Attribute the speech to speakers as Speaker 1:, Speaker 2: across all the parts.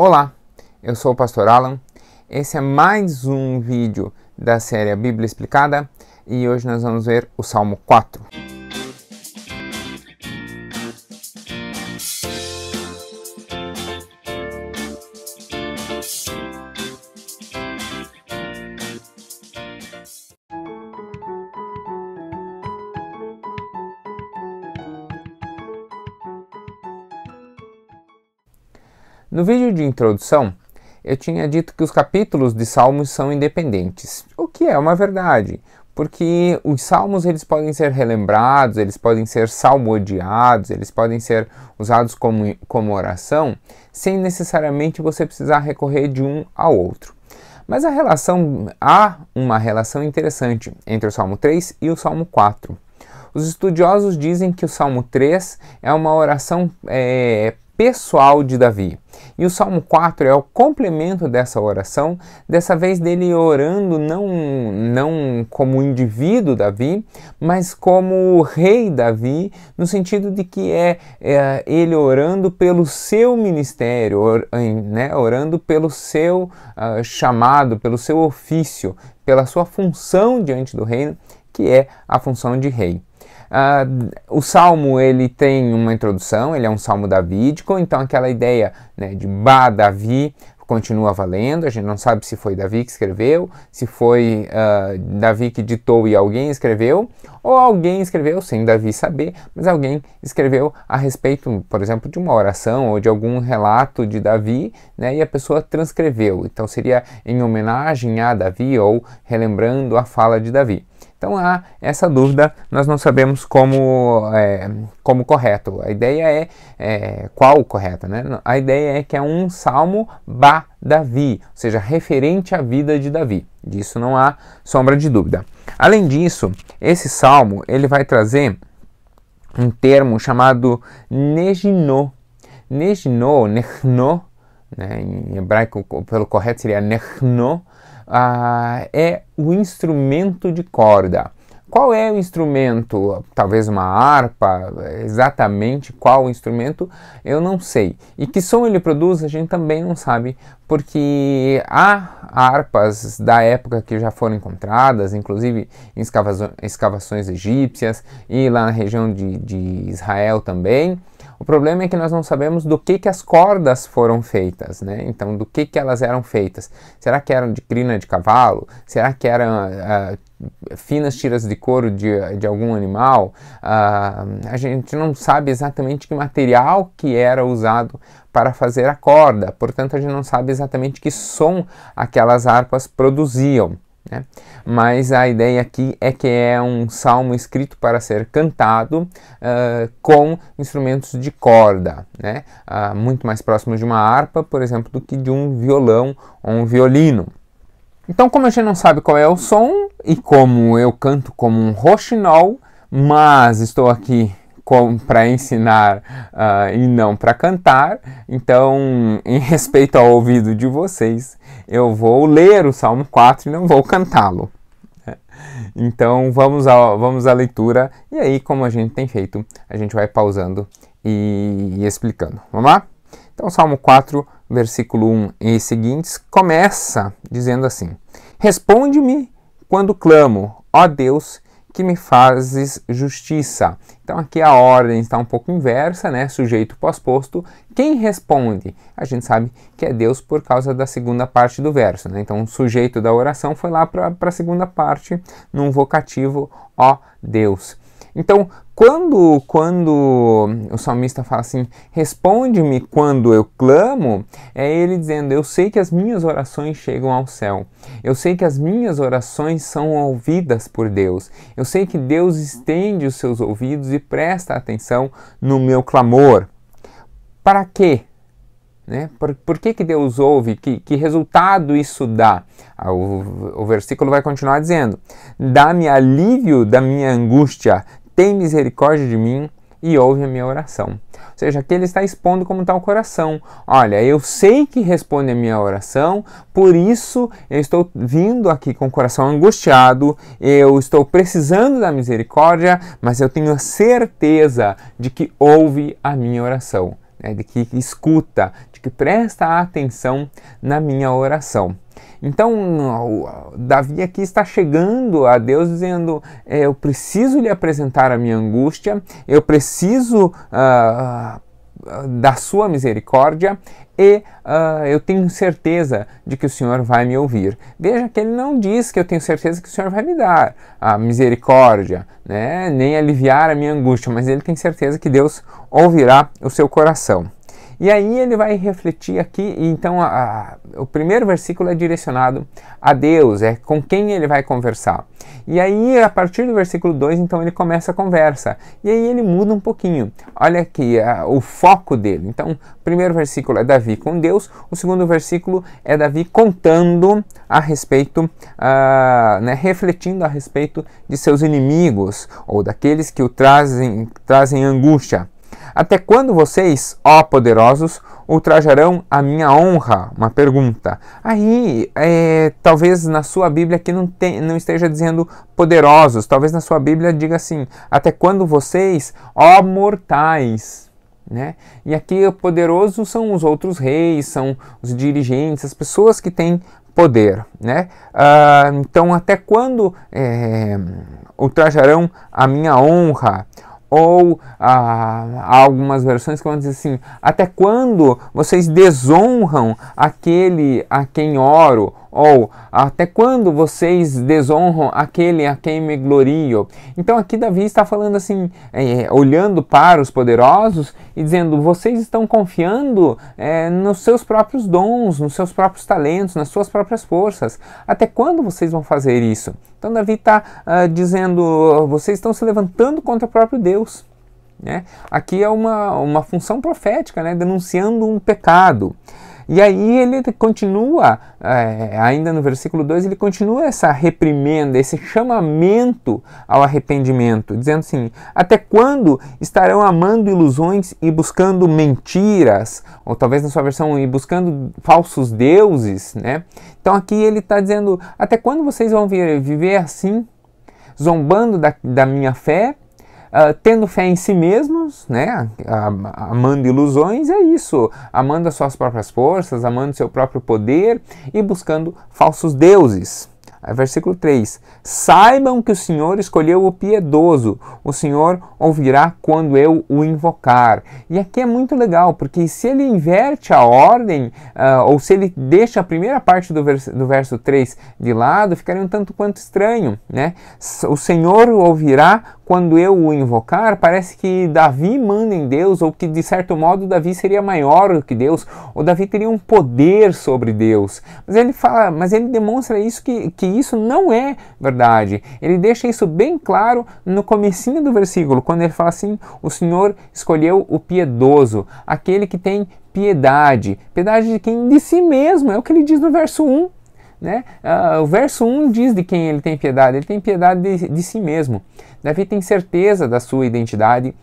Speaker 1: Olá, eu sou o Pastor Alan, esse é mais um vídeo da série A Bíblia Explicada e hoje nós vamos ver o Salmo 4. No vídeo de introdução, eu tinha dito que os capítulos de Salmos são independentes, o que é uma verdade, porque os Salmos eles podem ser relembrados, eles podem ser salmodiados, eles podem ser usados como oração, sem necessariamente você precisar recorrer de um ao outro. Mas há uma relação interessante entre o Salmo 3 e o Salmo 4. Os estudiosos dizem que o Salmo 3 é uma oração pessoal de Davi. E o Salmo 4 é o complemento dessa oração, dessa vez dele orando não como indivíduo Davi, mas como rei Davi, no sentido de que ele orando pelo seu ministério, orando pelo seu chamado, pelo seu ofício, pela sua função diante do reino, que é a função de rei. O salmo ele tem uma introdução, ele é um salmo davídico, então aquela ideia de Davi continua valendo. A gente não sabe se foi Davi que escreveu, se foi Davi que ditou e alguém escreveu, ou alguém escreveu sem Davi saber, mas alguém escreveu a respeito, por exemplo, de uma oração ou de algum relato de Davi, e a pessoa transcreveu. Então seria em homenagem a Davi ou relembrando a fala de Davi. Então há essa dúvida, nós não sabemos como correto. A ideia é qual o correto, A ideia é que é um salmo Davi, ou seja, referente à vida de Davi. Disso não há sombra de dúvida. Além disso, esse salmo ele vai trazer um termo chamado Nejinô. Nejinô, Nechno, em hebraico pelo correto seria Nechno, é o instrumento de corda. Qual é o instrumento? Talvez uma harpa, exatamente qual o instrumento, eu não sei. E que som ele produz, a gente também não sabe, porque há harpas da época que já foram encontradas, inclusive em escavações egípcias e lá na região de Israel também. O problema é que nós não sabemos do que as cordas foram feitas, Então, do que elas eram feitas? Será que eram de crina de cavalo? Será que eram finas tiras de couro de algum animal? A gente não sabe exatamente que material que era usado para fazer a corda, portanto a gente não sabe exatamente que som aquelas harpas produziam. Mas a ideia aqui é que é um salmo escrito para ser cantado com instrumentos de corda, muito mais próximos de uma harpa, por exemplo, do que de um violão ou um violino. Então, como a gente não sabe qual é o som e como eu canto como um roxinol, mas estou aqui para ensinar e não para cantar, então, em respeito ao ouvido de vocês, eu vou ler o Salmo 4 e não vou cantá-lo. Então, vamos à leitura, e aí, como a gente tem feito, a gente vai pausando e explicando. Vamos lá? Então, Salmo 4, versículo 1 e seguintes, começa dizendo assim: Responde-me quando clamo, ó Deus, que me fazes justiça. Então aqui a ordem está um pouco inversa, sujeito pós-posto. Quem responde? A gente sabe que é Deus por causa da segunda parte do verso, Então o sujeito da oração foi lá para a segunda parte, num vocativo, ó Deus. Então, quando o salmista fala assim, responde-me quando eu clamo, é ele dizendo, eu sei que as minhas orações chegam ao céu. Eu sei que as minhas orações são ouvidas por Deus. Eu sei que Deus estende os seus ouvidos e presta atenção no meu clamor. Para quê? Por que Deus ouve? Que resultado isso dá? O versículo vai continuar dizendo, dá-me alívio da minha angústia, tem misericórdia de mim e ouve a minha oração. Ou seja, aqui ele está expondo como está o coração. Olha, eu sei que responde a minha oração, por isso eu estou vindo aqui com o coração angustiado, eu estou precisando da misericórdia, mas eu tenho a certeza de que ouve a minha oração. né, de que escuta, de que presta atenção na minha oração. Então, Davi aqui está chegando a Deus dizendo, eu preciso lhe apresentar a minha angústia, eu preciso da sua misericórdia e eu tenho certeza de que o Senhor vai me ouvir. Veja que ele não diz que eu tenho certeza que o Senhor vai me dar a misericórdia, né, nem aliviar a minha angústia, mas ele tem certeza que Deus ouvirá o seu coração. E aí ele vai refletir aqui, então o primeiro versículo é direcionado a Deus, é com quem ele vai conversar. E aí a partir do versículo 2, então ele começa a conversa. E aí ele muda um pouquinho. Olha aqui o foco dele. Então o primeiro versículo é Davi com Deus, o segundo versículo é Davi contando a respeito, né, refletindo a respeito de seus inimigos, ou daqueles que o trazem angústia. Até quando vocês, ó poderosos, ultrajarão a minha honra? Uma pergunta. Aí, talvez na sua Bíblia aqui não esteja dizendo poderosos. Talvez na sua Bíblia diga assim, até quando vocês, ó mortais, né? E aqui o poderoso são os outros reis, são os dirigentes, as pessoas que têm poder, né? Então, até quando ultrajarão a minha honra? Ou há algumas versões que vão dizer assim, até quando vocês desonram aquele a quem oro? Ou até quando vocês desonram aquele a quem me glorio? Então aqui Davi está falando assim, olhando para os poderosos e dizendo, vocês estão confiando nos seus próprios dons, nos seus próprios talentos, nas suas próprias forças. Até quando vocês vão fazer isso? Então Davi está dizendo, vocês estão se levantando contra o próprio Deus. Né? Aqui é uma função profética, né? Denunciando um pecado. E aí ele continua, ainda no versículo 2, ele continua essa reprimenda, esse chamamento ao arrependimento, dizendo assim, até quando estarão amando ilusões e buscando mentiras, ou talvez na sua versão, e buscando falsos deuses, né? Então aqui ele está dizendo, até quando vocês vão viver assim, zombando da minha fé, tendo fé em si mesmos, né? Amando ilusões, é isso, amando as suas próprias forças, amando seu próprio poder e buscando falsos deuses. Versículo 3, saibam que o Senhor escolheu o piedoso, o Senhor ouvirá quando eu o invocar. E aqui é muito legal, porque se ele inverte a ordem, ou se ele deixa a primeira parte do verso 3 de lado, ficaria um tanto quanto estranho, né? O Senhor o ouvirá quando eu o invocar. Parece que Davi manda em Deus, ou que de certo modo Davi seria maior do que Deus, ou Davi teria um poder sobre Deus. Mas ele demonstra isso que isso não é verdade. Ele deixa isso bem claro no comecinho do versículo, quando ele fala assim, o Senhor escolheu o piedoso, aquele que tem piedade. Piedade de quem? De si mesmo, é o que ele diz no verso 1. Né? O verso 1 diz de quem ele tem piedade de si mesmo. Davi tem certeza da sua identidade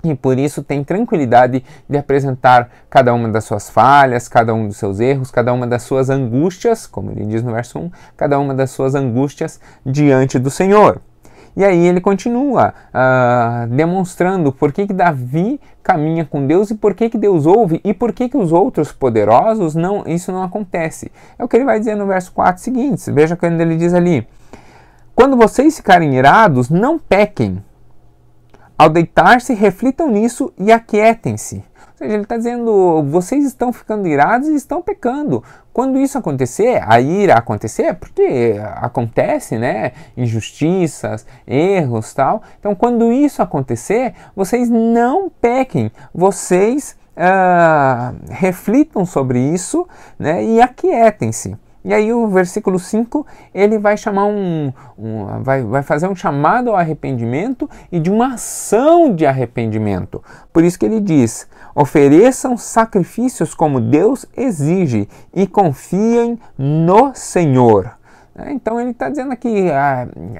Speaker 1: e por isso tem tranquilidade de apresentar cada uma das suas falhas, cada um dos seus erros, cada uma das suas angústias, como ele diz no verso 1, cada uma das suas angústias diante do Senhor. E aí ele continua demonstrando por que Davi caminha com Deus e por que Deus ouve e por que os outros poderosos isso não acontece. É o que ele vai dizer no verso 4 seguinte. Veja quando ele diz ali, quando vocês ficarem irados, não pequem. Ao deitar-se, reflitam nisso e aquietem-se. Ou seja, ele está dizendo, vocês estão ficando irados e estão pecando. Quando isso acontecer, a ira acontecer, porque acontece, né? Injustiças, erros, tal. Então, quando isso acontecer, vocês não pequem. Vocês reflitam sobre isso, né? E aquietem-se. E aí o versículo 5, ele vai chamar vai fazer um chamado ao arrependimento e de uma ação de arrependimento. Por isso que ele diz, ofereçam sacrifícios como Deus exige e confiem no Senhor. Então ele está dizendo aqui,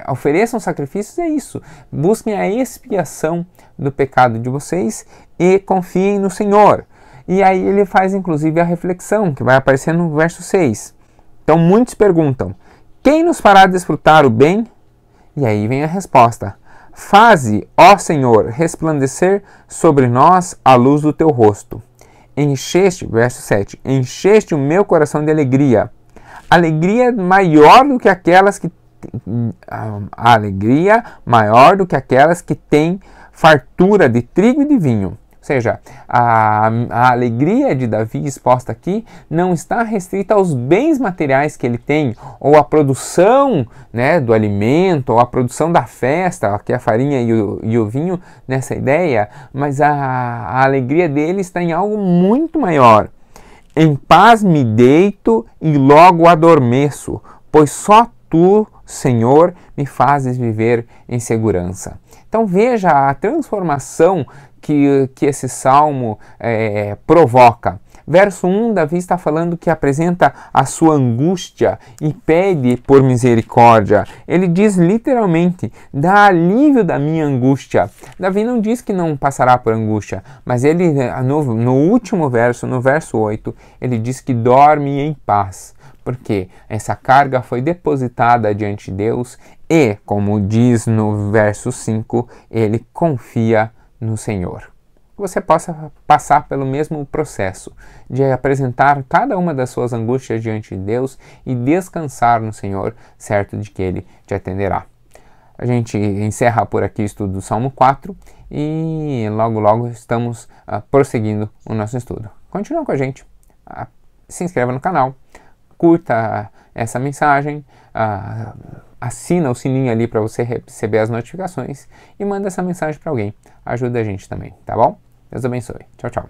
Speaker 1: ofereçam sacrifícios, é isso. Busquem a expiação do pecado de vocês e confiem no Senhor. E aí ele faz inclusive a reflexão, que vai aparecer no verso 6. Então muitos perguntam, quem nos fará desfrutar o bem? E aí vem a resposta, Faze, ó Senhor, resplandecer sobre nós a luz do teu rosto. Encheste, verso 7, encheste o meu coração de alegria. Alegria maior do que aquelas que têm fartura de trigo e de vinho. Ou seja, a alegria de Davi exposta aqui não está restrita aos bens materiais que ele tem, ou à produção, né, do alimento, ou à produção da festa, que é a farinha e o vinho, nessa ideia, mas a alegria dele está em algo muito maior. Em paz me deito e logo adormeço, pois só tu, Senhor, me fazes viver em segurança. Então veja a transformação que esse salmo provoca. Verso 1, Davi está falando que apresenta a sua angústia e pede por misericórdia. Ele diz literalmente, dá alívio da minha angústia. Davi não diz que não passará por angústia, mas ele, no último verso, no verso 8, ele diz que dorme em paz. Porque essa carga foi depositada diante de Deus e, como diz no verso 5, ele confia no Senhor. Que você possa passar pelo mesmo processo de apresentar cada uma das suas angústias diante de Deus e descansar no Senhor, certo de que Ele te atenderá. A gente encerra por aqui o estudo do Salmo 4 e logo estamos prosseguindo o nosso estudo. Continua com a gente, se inscreva no canal, curta essa mensagem, assina o sininho ali para você receber as notificações e manda essa mensagem para alguém. Ajuda a gente também, tá bom? Deus abençoe. Tchau, tchau.